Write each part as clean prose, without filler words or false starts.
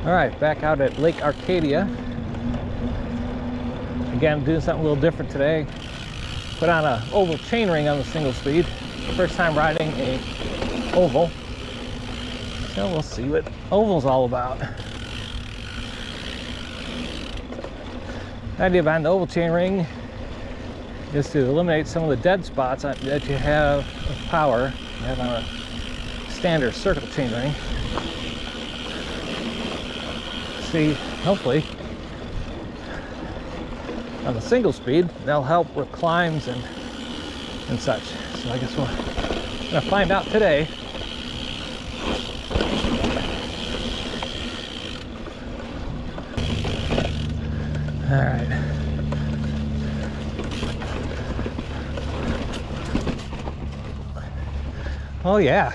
All right, back out at Lake Arcadia. Again, doing something a little different today. Put on an oval chainring on the single speed. First time riding a oval. So we'll see what oval's all about. The idea behind the oval chainring is to eliminate some of the dead spots that you have of power you have on a standard circuit chainring. See, hopefully on the single speed they'll help with climbs and such. So I guess we're gonna find out today. All right. Oh yeah.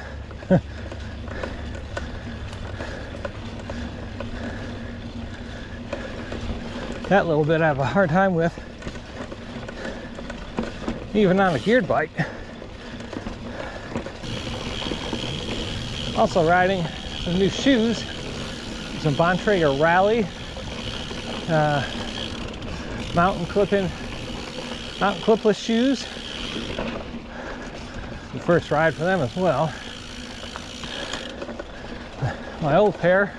That little bit I have a hard time with, even on a geared bike. Also riding some new shoes, some Bobtrax Rally mountain clipless shoes. The first ride for them as well. My old pair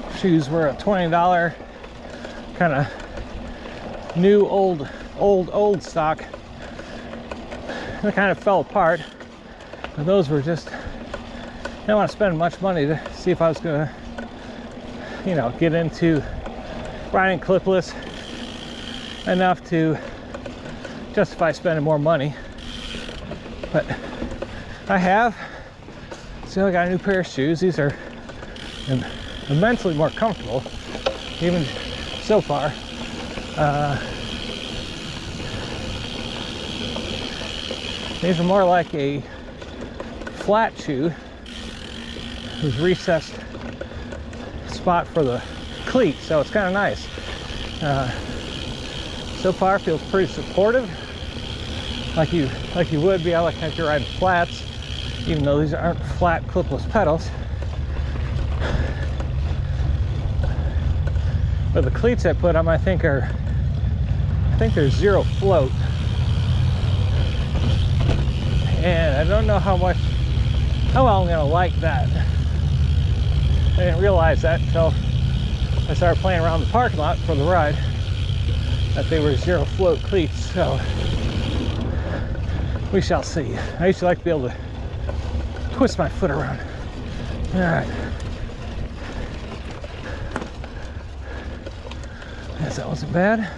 of shoes were a $20 kind of new old stock. They kind of fell apart, but those were just, I didn't want to spend much money to see if I was gonna, you know, get into riding clipless enough to justify spending more money. But I have, so I got a new pair of shoes. These are immensely more comfortable, even so far. These are more like a flat shoe whose recessed spot for the cleat, so it's kind of nice. So far feels pretty supportive, like you would be like if you're riding flats, even though these aren't flat clipless pedals. But the cleats I put on, I think they're zero float, and I don't know how well I'm gonna like that. I didn't realize that until I started playing around the parking lot for the ride, that they were zero float cleats. So we shall see. I used to like to be able to twist my foot around. All right. Yes, that wasn't bad.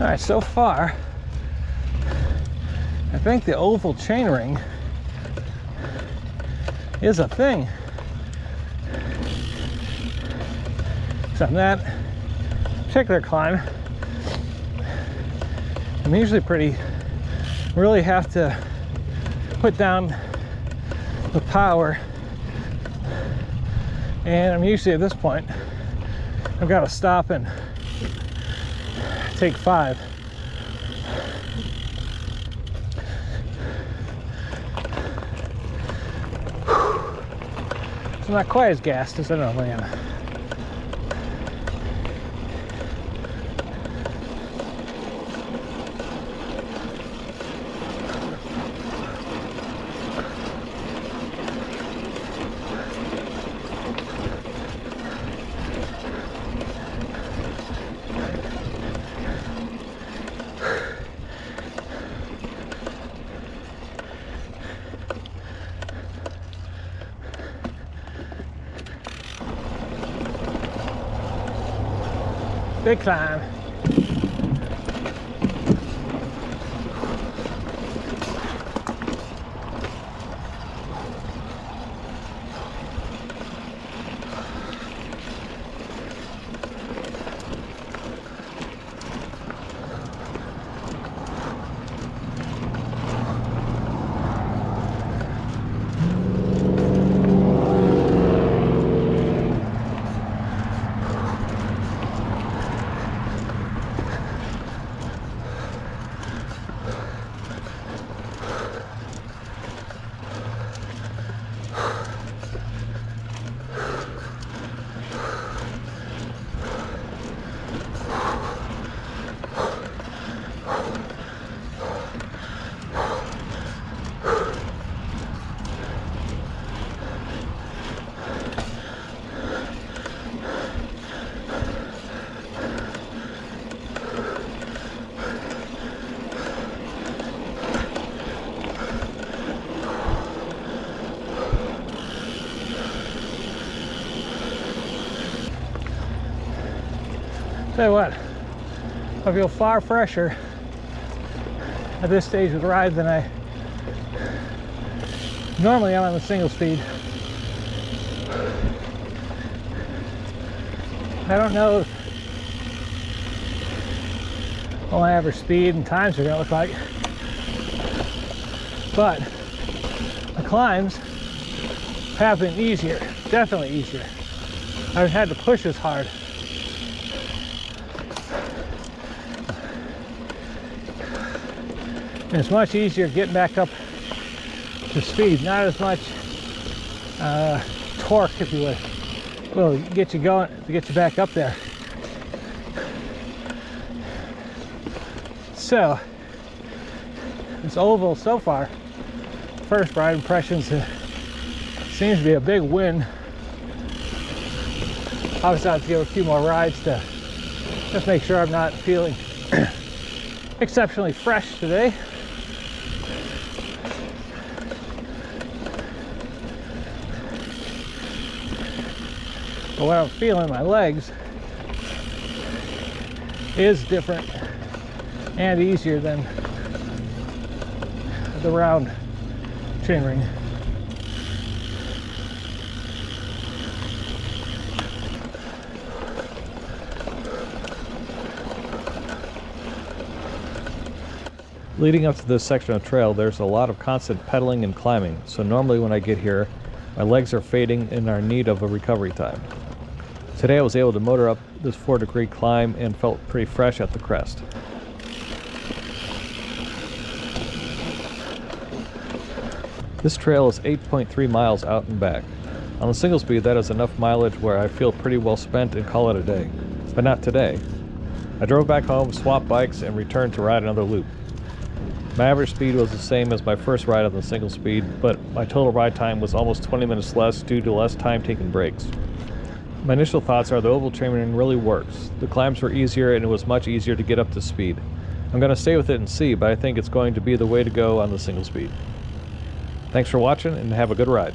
All right, so far, I think the oval chainring is a thing. So on that particular climb, I'm usually really have to put down the power, and I'm usually at this point, I've got to stop and take 5. It's not quite as gassed as I normally am. Big climb. Tell you what, I feel far fresher at this stage of the ride than I normally am on the single speed. I don't know what my average speed and times are going to look like, but the climbs have been easier, definitely easier. I haven't had to push as hard. And it's much easier getting back up to speed, not as much torque, if you would. Will get you going to get you back up there. So this oval so far, first ride impressions, seems to be a big win. Obviously I have to give a few more rides to just make sure I'm not feeling exceptionally fresh today. But what I'm feeling in my legs is different and easier than the round chainring. Leading up to this section of trail, there's a lot of constant pedaling and climbing, so normally when I get here, my legs are fading and are in need of a recovery time. Today I was able to motor up this 4-degree climb and felt pretty fresh at the crest. This trail is 8.3 miles out and back. On the single speed, that is enough mileage where I feel pretty well spent and call it a day. But not today. I drove back home, swapped bikes, and returned to ride another loop. My average speed was the same as my first ride on the single speed, but my total ride time was almost 20 minutes less due to less time taking breaks. My initial thoughts are the oval chainring really works. The climbs were easier and it was much easier to get up to speed. I'm going to stay with it and see, but I think it's going to be the way to go on the single speed. Thanks for watching and have a good ride.